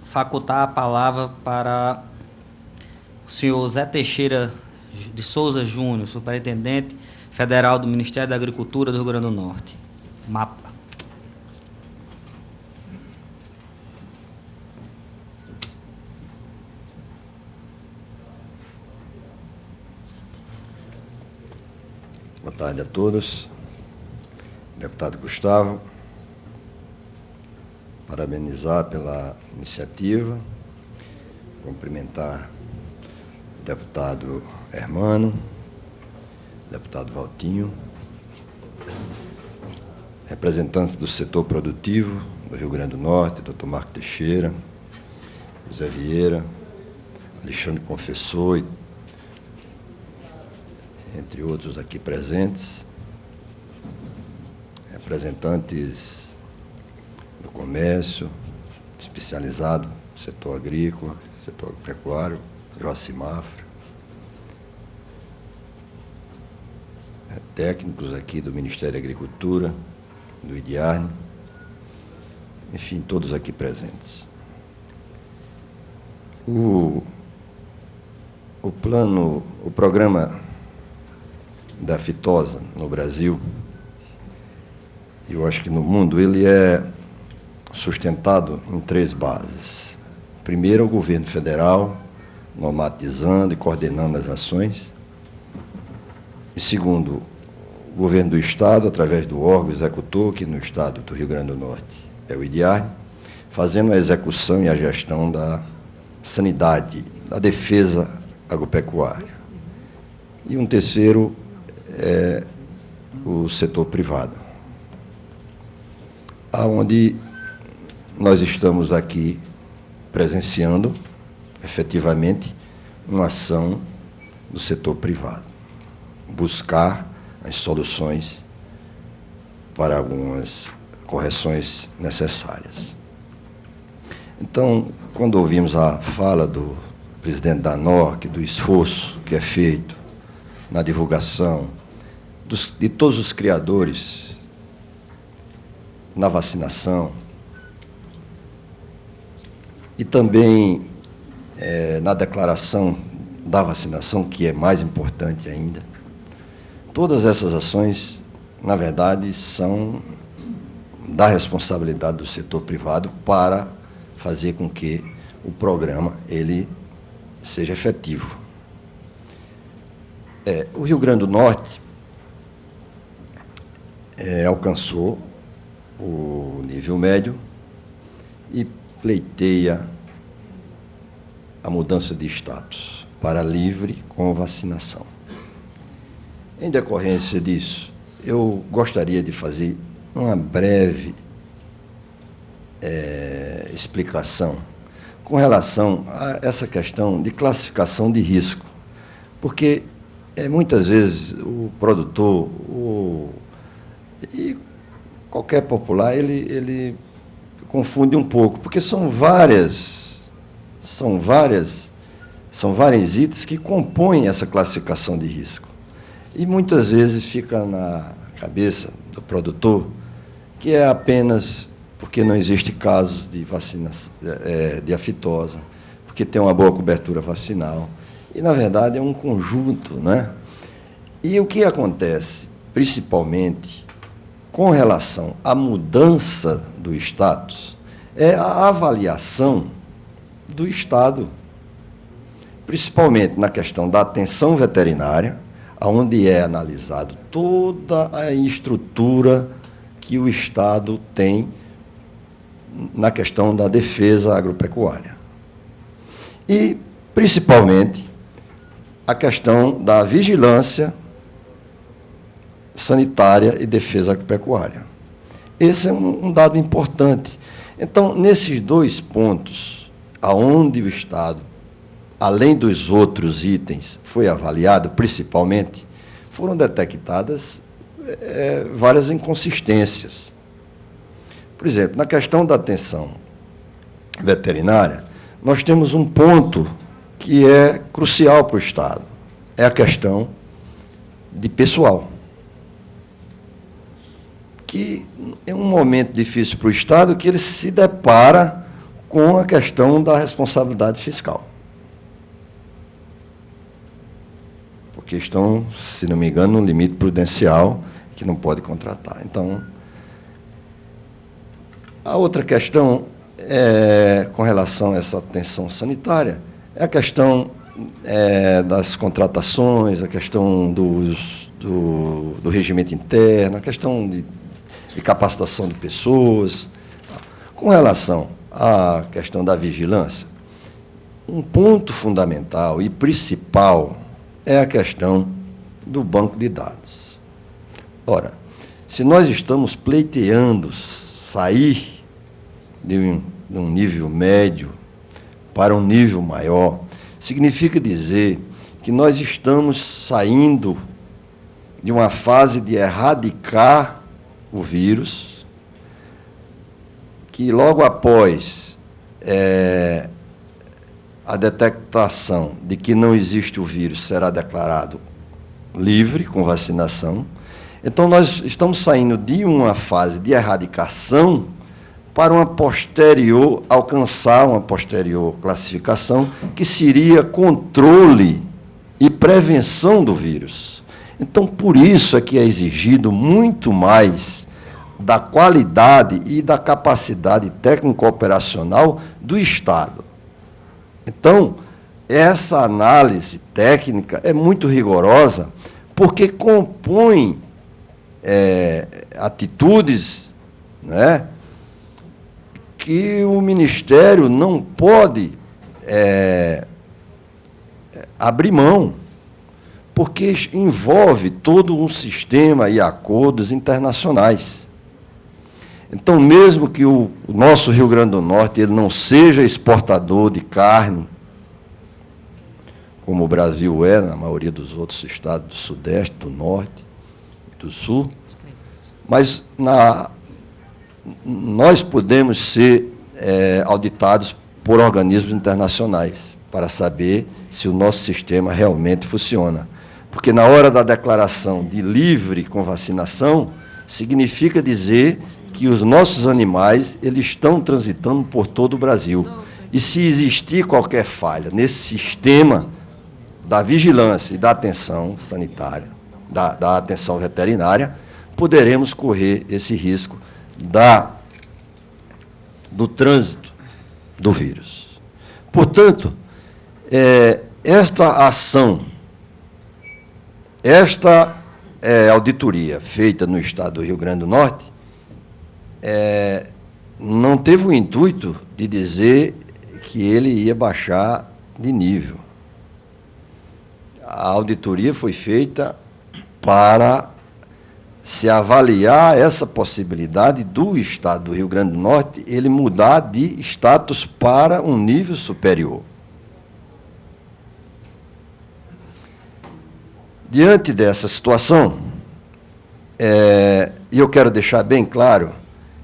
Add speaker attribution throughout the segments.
Speaker 1: facultar a palavra para o senhor Zé Teixeira de Souza Júnior, superintendente federal do Ministério da Agricultura do Rio Grande do Norte. MAPA.
Speaker 2: Boa tarde a todos. Deputado Gustavo, parabenizar pela iniciativa, cumprimentar o deputado Hermano, deputado Valtinho, representantes do setor produtivo do Rio Grande do Norte, doutor Marco Teixeira, José Vieira, Alexandre Confessor, entre outros aqui presentes, representantes do comércio especializado, setor agrícola, setor agropecuário, Joaci Mafra, técnicos aqui do Ministério da Agricultura, do IDIARNE, enfim, todos aqui presentes. O programa da fitosa no Brasil, eu acho que no mundo, ele é sustentado em 3 bases. Primeiro, o governo federal, normatizando e coordenando as ações. E segundo, o governo do Estado, através do órgão executor, que no Estado do Rio Grande do Norte é o IDIARNE, fazendo a execução e a gestão da sanidade, da defesa agropecuária. E um terceiro é o setor privado, aonde nós estamos aqui presenciando, efetivamente, uma ação do setor privado, buscar as soluções para algumas correções necessárias. Então, quando ouvimos a fala do presidente da ANORC, do esforço que é feito na divulgação de todos os criadores na vacinação e também na declaração da vacinação, que é mais importante ainda, todas essas ações, na verdade, são da responsabilidade do setor privado para fazer com que o programa ele seja efetivo. O Rio Grande do Norte alcançou o nível médio e pleiteia a mudança de status para livre com vacinação. Em decorrência disso, eu gostaria de fazer uma breve explicação com relação a essa questão de classificação de risco, porque muitas vezes o produtor e qualquer popular, ele confunde um pouco, porque são vários itens que compõem essa classificação de risco. E muitas vezes fica na cabeça do produtor que é apenas porque não existe casos de vacinação de aftosa, porque tem uma boa cobertura vacinal. E, na verdade, é um conjunto, né? E o que acontece, principalmente, com relação à mudança do status, é a avaliação do Estado, principalmente na questão da atenção veterinária, onde é analisado toda a estrutura que o Estado tem na questão da defesa agropecuária. E, principalmente, a questão da vigilância sanitária e defesa agropecuária. Esse é um dado importante. Então, nesses 2 pontos, aonde o Estado, além dos outros itens, foi avaliado, principalmente, foram detectadas várias inconsistências. Por exemplo, na questão da atenção veterinária, nós temos um ponto que é crucial para o Estado, é a questão de pessoal, que é um momento difícil para o Estado, que ele se depara com a questão da responsabilidade fiscal. Porque estão, se não me engano, no limite prudencial que não pode contratar. Então, a outra questão com relação a essa atenção sanitária é a questão das contratações, a questão do regimento interno, a questão de capacitação de pessoas. Com relação à questão da vigilância, um ponto fundamental e principal é a questão do banco de dados. Ora, se nós estamos pleiteando sair de um nível médio para um nível maior, significa dizer que nós estamos saindo de uma fase de erradicar o vírus, que logo após a detectação de que não existe o vírus será declarado livre com vacinação. Então, nós estamos saindo de uma fase de erradicação para alcançar uma posterior classificação, que seria controle e prevenção do vírus. Então, por isso é que é exigido muito mais da qualidade e da capacidade técnico-operacional do Estado. Então, essa análise técnica é muito rigorosa, porque compõe atitudes, né, que o Ministério não pode abrir mão, porque envolve todo um sistema e acordos internacionais. Então, mesmo que o nosso Rio Grande do Norte ele não seja exportador de carne, como o Brasil é, na maioria dos outros estados do Sudeste, do Norte e do Sul, mas nós podemos ser auditados por organismos internacionais para saber se o nosso sistema realmente funciona. Porque na hora da declaração de livre com vacinação, significa dizer que os nossos animais eles estão transitando por todo o Brasil. E se existir qualquer falha nesse sistema da vigilância e da atenção sanitária, da atenção veterinária, poderemos correr esse risco do trânsito do vírus. Portanto, esta ação, esta auditoria feita no estado do Rio Grande do Norte, não teve o intuito de dizer que ele ia baixar de nível. A auditoria foi feita para se avaliar essa possibilidade do estado do Rio Grande do Norte ele mudar de status para um nível superior. Diante dessa situação, e eu quero deixar bem claro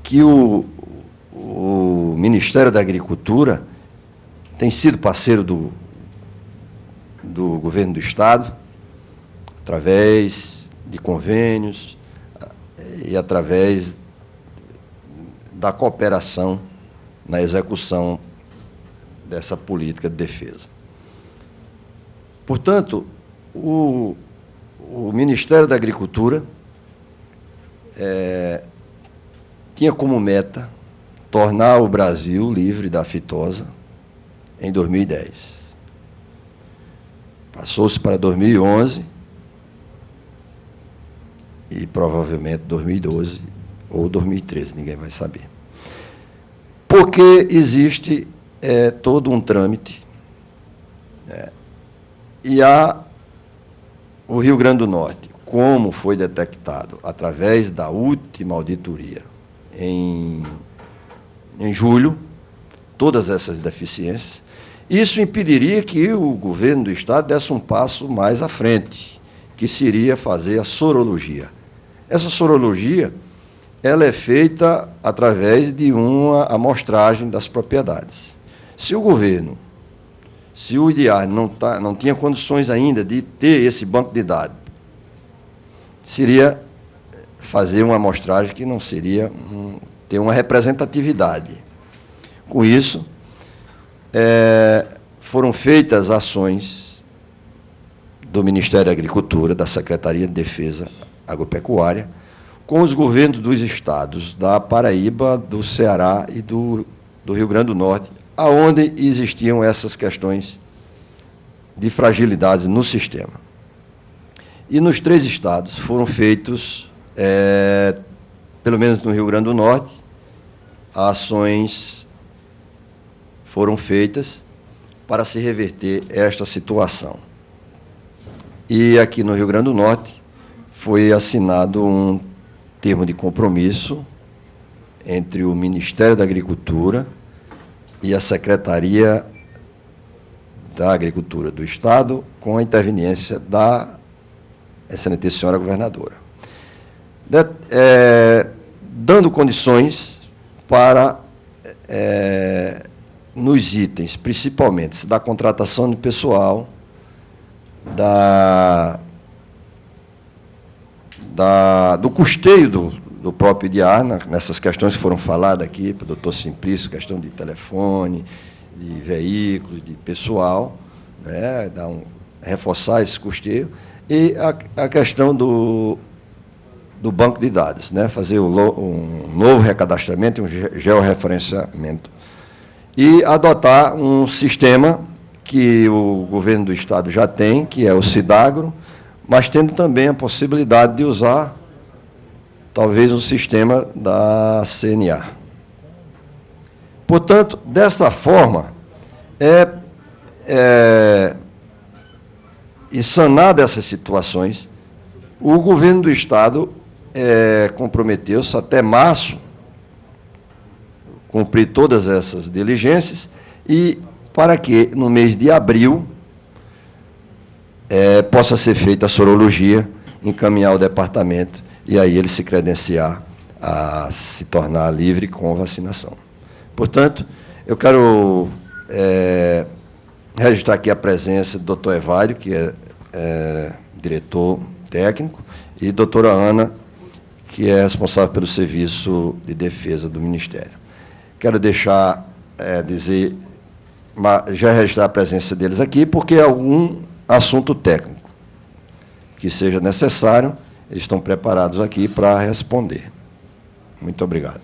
Speaker 2: que o Ministério da Agricultura tem sido parceiro do governo do Estado, através de convênios e através da cooperação na execução dessa política de defesa. Portanto, o Ministério da Agricultura tinha como meta tornar o Brasil livre da aftosa em 2010. Passou-se para 2011 e provavelmente 2012 ou 2013, ninguém vai saber. Porque existe todo um trâmite, e o Rio Grande do Norte, como foi detectado através da última auditoria em julho, todas essas deficiências, isso impediria que o governo do Estado desse um passo mais à frente, que seria fazer a sorologia. Essa sorologia ela é feita através de uma amostragem das propriedades. Se o governo, se o IDIAR não tinha condições ainda de ter esse banco de dados, seria fazer uma amostragem que não seria ter uma representatividade. Com isso, foram feitas ações do Ministério da Agricultura, da Secretaria de Defesa Agropecuária, com os governos dos estados da Paraíba, do Ceará e do Rio Grande do Norte, aonde existiam essas questões de fragilidades no sistema. E nos 3 estados foram feitos, pelo menos no Rio Grande do Norte, ações foram feitas para se reverter esta situação. E aqui no Rio Grande do Norte foi assinado um termo de compromisso entre o Ministério da Agricultura e a Secretaria da Agricultura do Estado, com a interveniência da excelente senhora governadora, dando condições para, nos itens, principalmente, da contratação de pessoal, do custeio do próprio IDIAR, nessas questões que foram faladas aqui pelo doutor Simplício, questão de telefone, de veículos, de pessoal, né, reforçar esse custeio, e a questão do banco de dados, né, fazer um novo recadastramento, um georreferenciamento, e adotar um sistema que o governo do Estado já tem, que é o Cidagro, mas tendo também a possibilidade de usar, talvez, um sistema da CNA. Portanto, dessa forma, e sanada essas situações, o governo do Estado comprometeu-se até março cumprir todas essas diligências e para que, no mês de abril, possa ser feita a sorologia, encaminhar ao departamento e aí ele se credenciar a se tornar livre com a vacinação. Portanto, eu quero registrar aqui a presença do doutor Evário, que é diretor técnico, e doutora Ana, que é responsável pelo serviço de defesa do Ministério. Quero deixar, já registrar a presença deles aqui, porque algum assunto técnico que seja necessário, eles estão preparados aqui para responder. Muito obrigado.